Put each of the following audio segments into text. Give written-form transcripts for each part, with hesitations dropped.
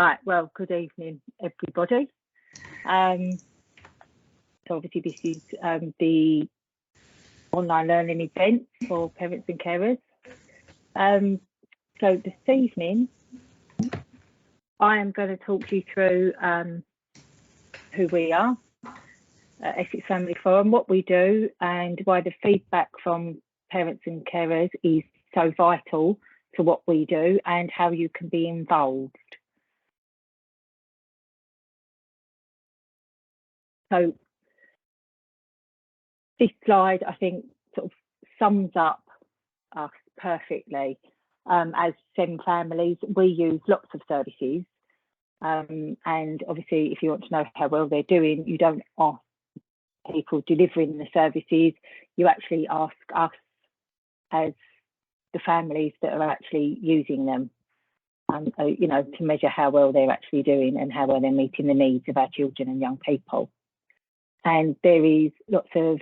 Right, well, good evening, everybody. So obviously this is the online learning event for parents and carers. So this evening, I am going to talk you through who we are, Essex Family Forum, what we do, and why the feedback from parents and carers is so vital to what we do, and how you can be involved. So this slide, I think, sort of sums up us perfectly. As SEM families, we use lots of services. And obviously, if you want to know how well they're doing, you don't ask people delivering the services, you actually ask us as the families that are actually using them, you know, to measure how well they're actually doing and how well they're meeting the needs of our children and young people. And there is lots of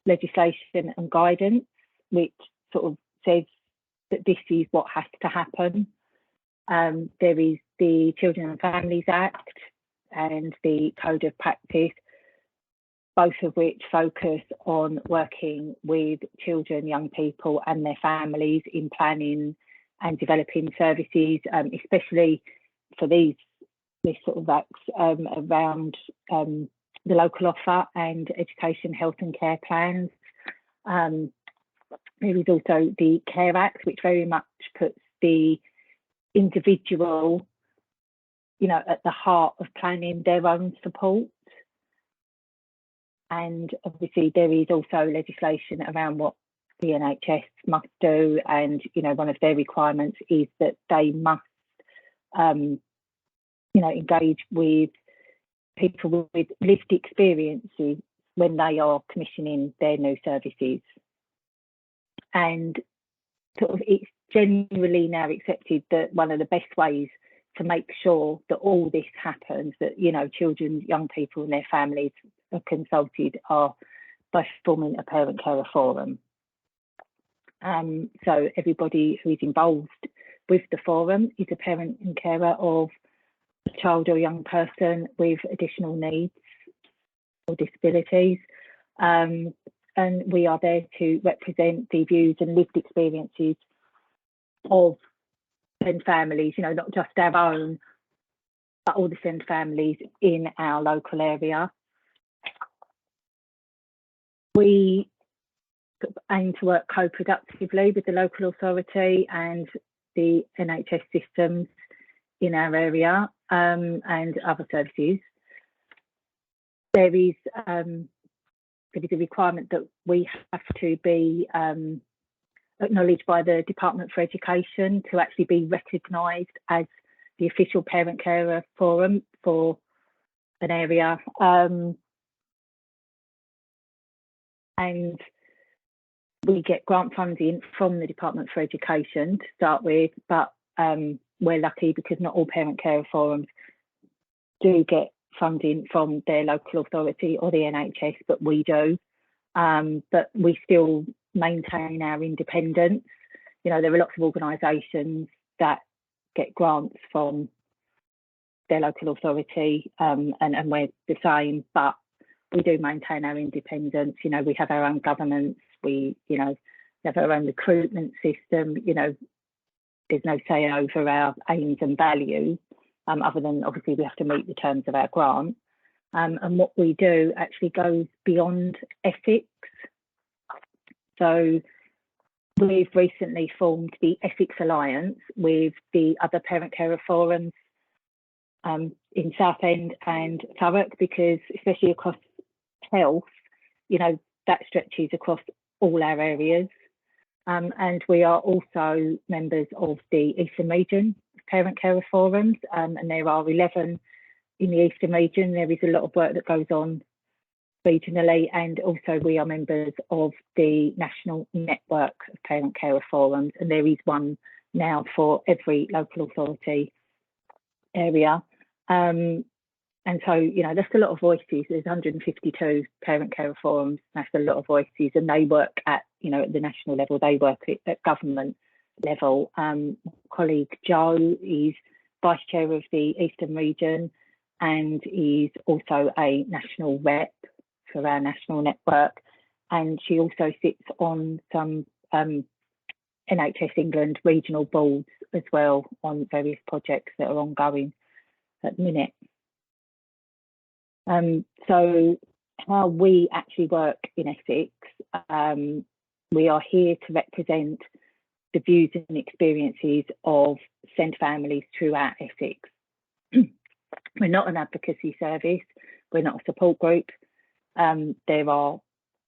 legislation and guidance which sort of says that this is what has to happen. There is the Children and Families Act and the Code of Practice, both of which focus on working with children, young people and their families in planning and developing services, especially for this sort of acts around the local offer and education, health and care plans. There is also the Care Act, which very much puts the individual, you know, at the heart of planning their own support. And obviously there is also legislation around what the NHS must do, and you know, one of their requirements is that they must you know, engage with people with lived experiences when they are commissioning their new services. And sort of it's generally now accepted that one of the best ways to make sure that all this happens, that, you know, children, young people and their families are consulted, are by forming a parent carer forum. So everybody who is involved with the forum is a parent and carer of a child or young person with additional needs or disabilities. And we are there to represent the views and lived experiences of SEND families, you know, not just our own, but all the SEND families in our local area. We aim to work co-productively with the local authority and the NHS systems in our area and other services. There is a requirement that we have to be acknowledged by the Department for Education to actually be recognised as the official parent carer forum for an area. And we get grant funding from the Department for Education to start with, but we're lucky because not all parent carer forums do get funding from their local authority or the NHS, but we do. But we still maintain our independence. You know, there are lots of organisations that get grants from their local authority, and we're the same, but we do maintain our independence. You know, we have our own governance, we, you know, have our own recruitment system. You know, there's no say over our aims and values, other than obviously we have to meet the terms of our grant. And what we do actually goes beyond ethics. So we've recently formed the Essex Alliance with the other parent carer forums in Southend and Thurrock, because especially across health, you know, that stretches across all our areas. And we are also members of the Eastern Region Parent Carer Forums, and there are 11 in the Eastern Region. There is a lot of work that goes on regionally, and also we are members of the National Network of Parent Carer Forums, and there is one now for every local authority area. And so, you know, that's a lot of voices. There's 152 parent carer forums. That's a lot of voices, and they work at, you know, at the national level. They work at government level. Colleague Jo is Vice Chair of the Eastern Region and is also a national rep for our national network. And she also sits on some NHS England regional boards as well on various projects that are ongoing at the minute. So how we actually work in Essex, we are here to represent the views and experiences of SEND families throughout Essex. We're not an advocacy service, we're not a support group. There are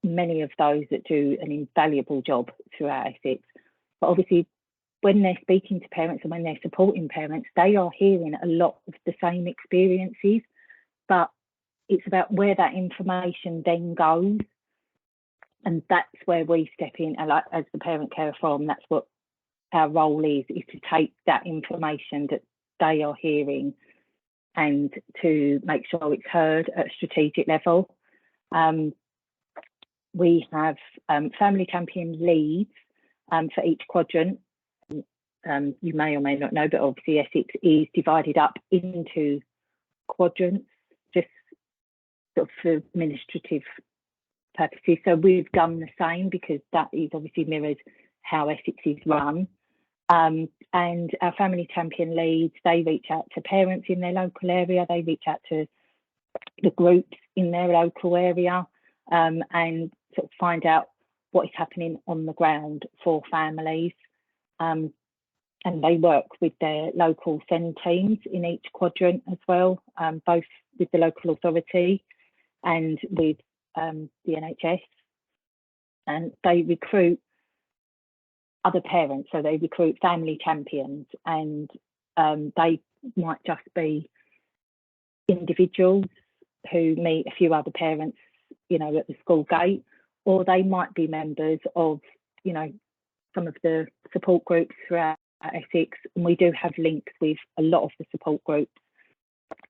many of those that do an invaluable job throughout Essex. But obviously, when they're speaking to parents and when they're supporting parents, they are hearing a lot of the same experiences, but it's about where that information then goes. And that's where we step in, and like, as the Parent Care Forum, that's what our role is to take that information that they are hearing and to make sure it's heard at a strategic level. We have family champion leads for each quadrant. You may or may not know, but obviously Essex is divided up into quadrants, just sort of for administrative purposes. So we've done the same because that is obviously mirrors how Essex is run. And our family champion leads, they reach out to parents in their local area, they reach out to the groups in their local area, and sort of find out what is happening on the ground for families. And they work with their local SEND teams in each quadrant as well, both with the local authority and with the NHS. And they recruit other parents, so they recruit family champions, and they might just be individuals who meet a few other parents, you know, at the school gate, or they might be members of, you know, some of the support groups throughout Essex. And we do have links with a lot of the support groups,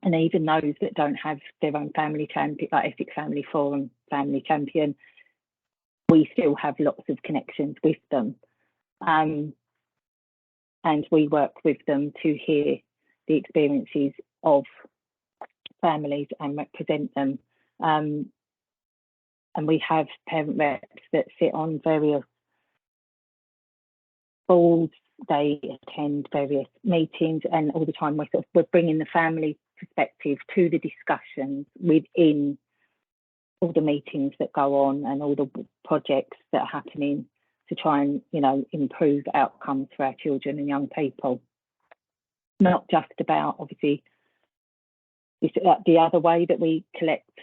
and even those that don't have their own family champion, like Essex Family Forum family champion, we still have lots of connections with them. And we work with them to hear the experiences of families and represent them. And we have parent reps that sit on various boards, they attend various meetings, and all the time we're bringing the family perspective to the discussions within all the meetings that go on and all the projects that are happening to try and, you know, improve outcomes for our children and young people. Not just about, obviously, the other way that we collect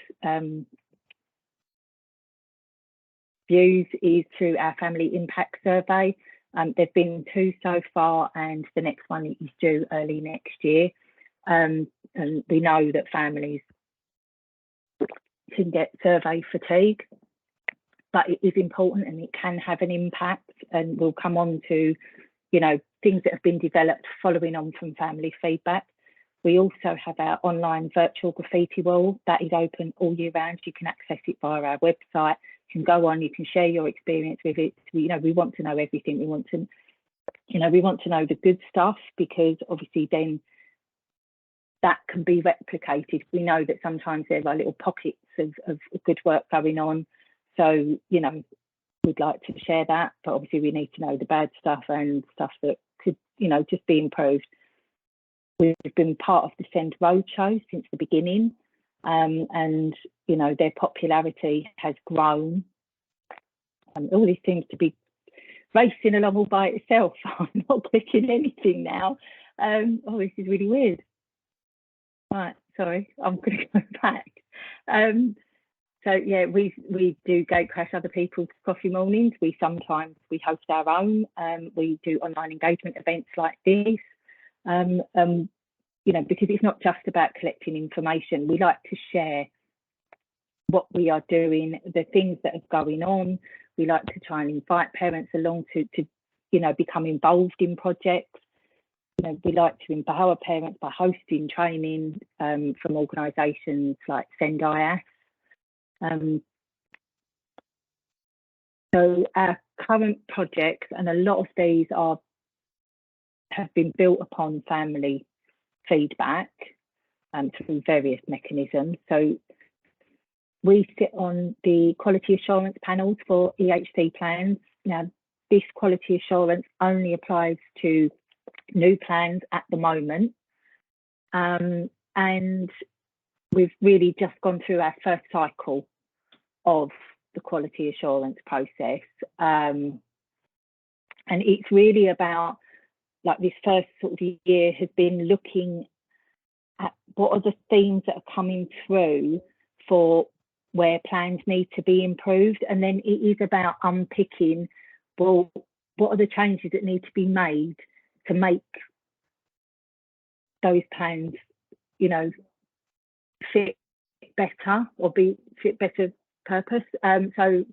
views is through our family impact survey. There've been 2 so far, and the next one is due early next year. And we know that families can get survey fatigue, but it is important and it can have an impact. And we'll come on to, you know, things that have been developed following on from family feedback. We also have our online virtual graffiti wall that is open all year round. You can access it via our website. You can go on, you can share your experience with it. You know, we want to know everything. We want to, you know, we want to know the good stuff, because obviously then that can be replicated. We know that sometimes there are little pockets of good work going on. So, you know, we'd like to share that, but obviously we need to know the bad stuff and stuff that could, you know, just be improved. We've been part of the SEND Roadshow since the beginning, and, you know, their popularity has grown. All this seems to be racing along all by itself. I'm not clicking anything now. Oh, this is really weird. Right, sorry, I'm going to go back. So yeah, we do gatecrash other people's coffee mornings. We sometimes host our own. We do online engagement events like this. You know, because it's not just about collecting information. We like to share what we are doing, the things that are going on. We like to try and invite parents along to you know, become involved in projects. You know, we like to empower parents by hosting training from organisations like SEND-IAS. So our current projects, and a lot of these have been built upon family feedback through various mechanisms. So we sit on the quality assurance panels for EHC plans. Now, this quality assurance only applies to new plans at the moment. And we've really just gone through our first cycle of the quality assurance process. And it's really about, like, this first sort of year has been looking at what are the themes that are coming through for where plans need to be improved. And then it is about unpicking, well, what are the changes that need to be made to make those plans, you know, fit better or fit better purpose. So,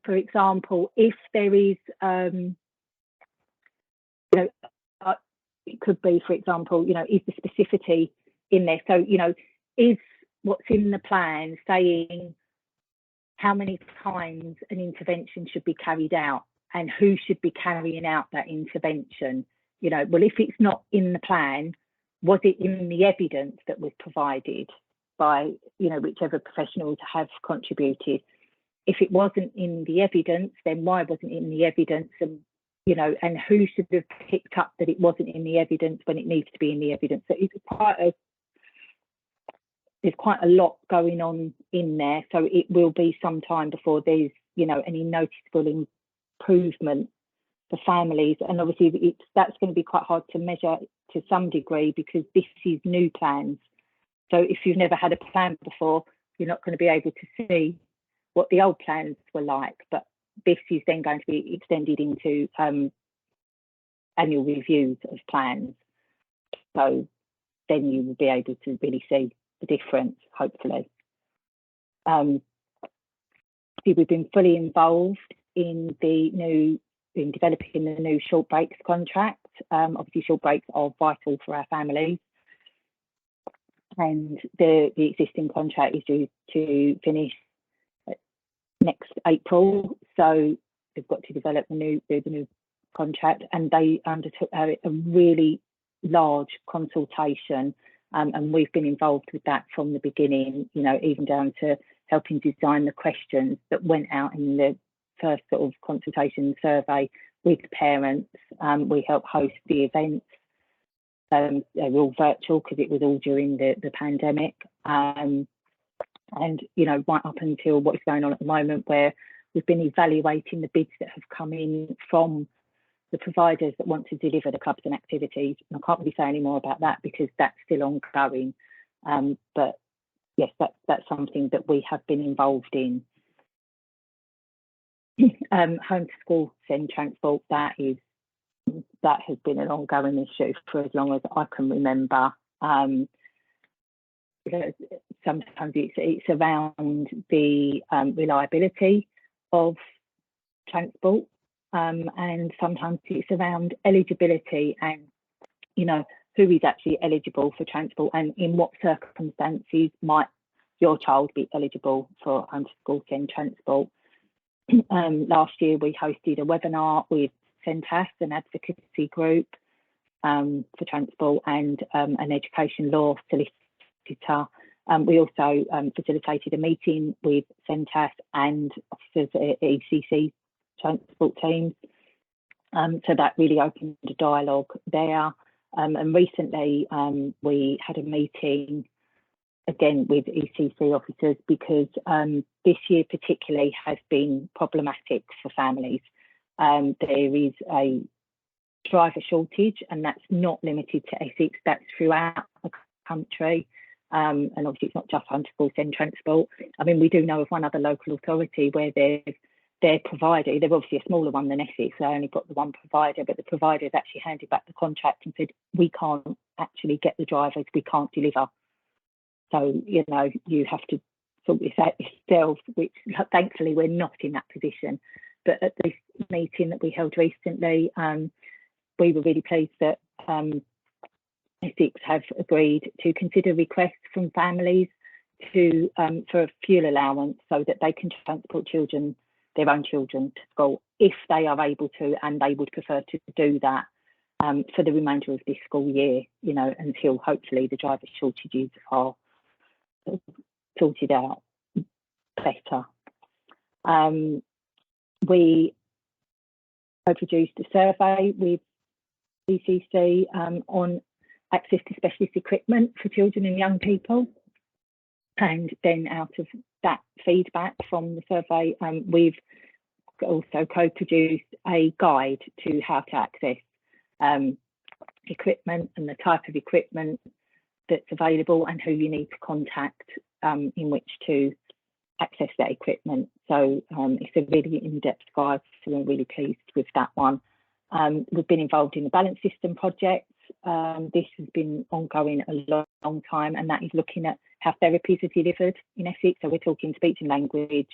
for example, if there is, you know, it could be, for example, you know, is the specificity in there? So, you know, is what's in the plan saying how many times an intervention should be carried out and who should be carrying out that intervention? You know, well, if it's not in the plan, was it in the evidence that was provided by, you know, whichever professionals have contributed? If it wasn't in the evidence, then why wasn't it in the evidence? And, you know, and who should have picked up that it wasn't in the evidence when it needs to be in the evidence? So there's quite a lot going on in there. So it will be some time before there's, you know, any noticeable improvement for families. And obviously that's going to be quite hard to measure to some degree because this is new plans. So if you've never had a plan before, you're not going to be able to see what the old plans were like. But this is then going to be extended into annual reviews of plans. So then you will be able to really see the difference, hopefully. We've been fully involved in developing the new short breaks contract. Obviously, short breaks are vital for our families. And the existing contract is due to finish next April. So they've got to develop the new contract, and they undertook a really large consultation. And we've been involved with that from the beginning, you know, even down to helping design the questions that went out in the first sort of consultation survey with parents. We helped host the events. They were all virtual because it was all during the pandemic. And, you know, right up until what's going on at the moment, where we've been evaluating the bids that have come in from the providers that want to deliver the clubs and activities. And I can't really say any more about that because that's still ongoing. But yes, that's something that we have been involved in. Home to school send transport, that has been an ongoing issue for as long as I can remember. Sometimes it's around the reliability of transport, and sometimes it's around eligibility and, you know, who is actually eligible for transport and in what circumstances might your child be eligible for home to school send transport. Last year we hosted a webinar with CENTAS, an advocacy group for transport, and an education law solicitor. We also facilitated a meeting with CENTAS and officers at ECC transport teams. So that really opened a dialogue there. And recently we had a meeting again with ECC officers because this year particularly has been problematic for families. There is a driver shortage, and that's not limited to Essex, that's throughout the country. And obviously it's not just home to school send transport. I mean, we do know of one other local authority where their provider, they're obviously a smaller one than Essex, so I only got the one provider, but the provider has actually handed back the contract and said, we can't actually get the drivers, we can't deliver. So, you know, you have to sort this out yourself, which thankfully we're not in that position. But at this meeting that we held recently, we were really pleased that Essex have agreed to consider requests from families to for a fuel allowance so that they can transport their own children to school if they are able to, and they would prefer to do that. for the remainder of this school year, you know, until hopefully the driver shortages are sorted out better. We produced a survey with ECC on access to specialist equipment for children and young people. And then out of that feedback from the survey, we've also co-produced a guide to how to access equipment and the type of equipment that's available and who you need to contact in which to access that equipment. So it's a really in-depth guide, so we're really pleased with that one. We've been involved in the balance system project. This has been ongoing a long time, and that is looking at how therapies are delivered in Essex. So we're talking speech and language,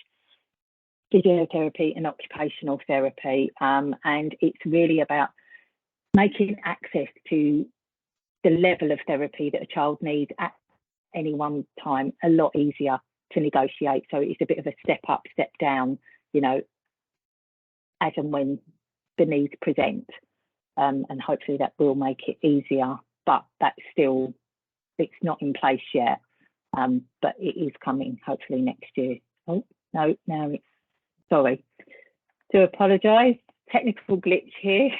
physiotherapy and occupational therapy. And it's really about making access to the level of therapy that a child needs at any one time a lot easier to negotiate. So it's a bit of a step up, step down, you know, as and when the needs present. And hopefully that will make it easier, but that's still, it's not in place yet, but it is coming hopefully next year. Oh, no, sorry, do apologise, technical glitch here.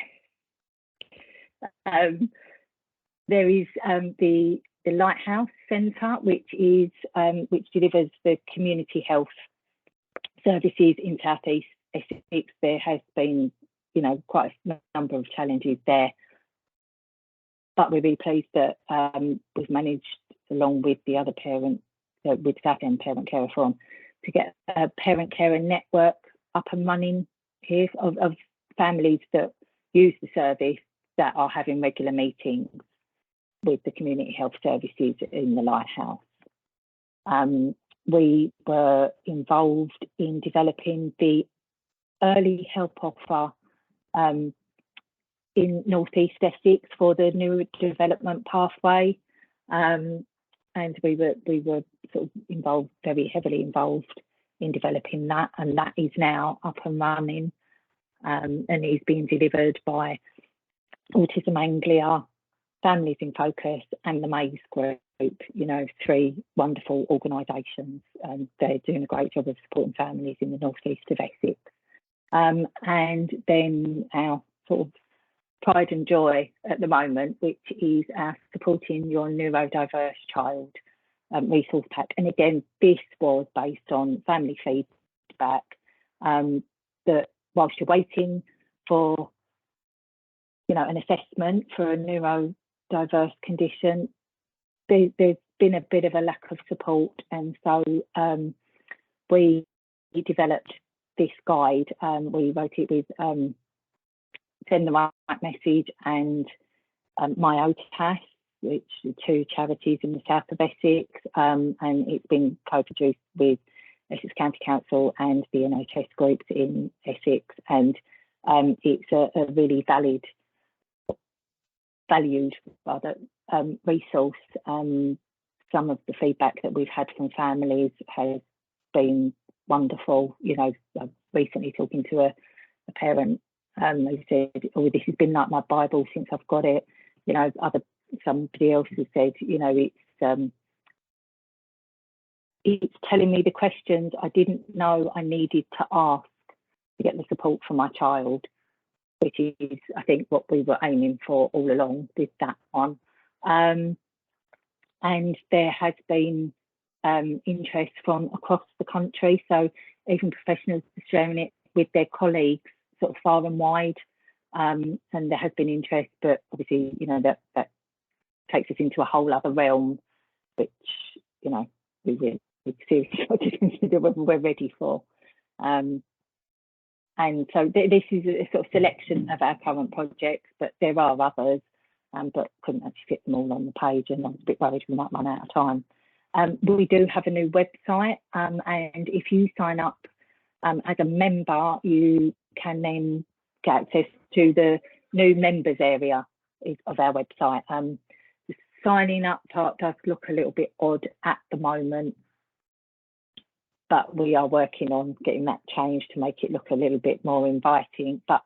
There is the Lighthouse Centre, which delivers the community health services in South East Essex. There has been, you know, quite a number of challenges there, but we're really pleased that we've managed, along with the other parent, with South End Parent Care Forum, to get a parent carer network up and running here of families that use the service that are having regular meetings with the community health services in the Lighthouse. We were involved in developing the early help offer in North East Essex for the new development pathway, and we were sort of very heavily involved in developing that, and that is now up and running, and is being delivered by Autism Anglia, Families in Focus, and the Maze Group. You know, 3 wonderful organisations, and they're doing a great job of supporting families in the North East of Essex. And then our sort of pride and joy at the moment, which is our Supporting Your Neurodiverse Child resource pack. And again, this was based on family feedback, that whilst you're waiting for, you know, an assessment for a neurodiverse condition, there's been a bit of a lack of support. And so we developed this guide. We wrote it with Send the Right Message and My OTAS, which are 2 charities in the south of Essex, and it's been co-produced with Essex County Council and the NHS groups in Essex, and it's a really valued resource. Some of the feedback that we've had from families has been wonderful. You know, recently talking to a parent who said, "Oh, this has been like my Bible since I've got it." You know, somebody else has said, you know, it's telling me the questions I didn't know I needed to ask to get the support for my child, which is, I think, what we were aiming for all along with that one. And there has been interest from across the country, so even professionals are sharing it with their colleagues sort of far and wide, and there has been interest, but obviously, you know, that takes us into a whole other realm, which, you know, we really seriously got to consider whether we're ready for. And so this is a sort of selection of our current projects, but there are others, but couldn't actually fit them all on the page, and I was a bit worried we might run out of time. We do have a new website, and if you sign up as a member, you can then get access to the new members area of our website. The signing up part does look a little bit odd at the moment, but we are working on getting that changed to make it look a little bit more inviting. But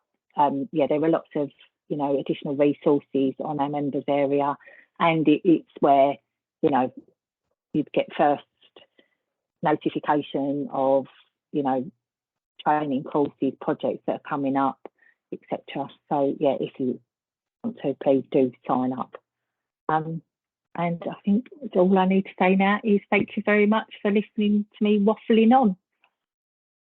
yeah, there were lots of you know, additional resources on our members area, and it's where, you know, you'd get first notification of, you know, training courses, projects that are coming up, etc. So yeah, if you want to, please do sign up. And I think all I need to say now is thank you very much for listening to me waffling on.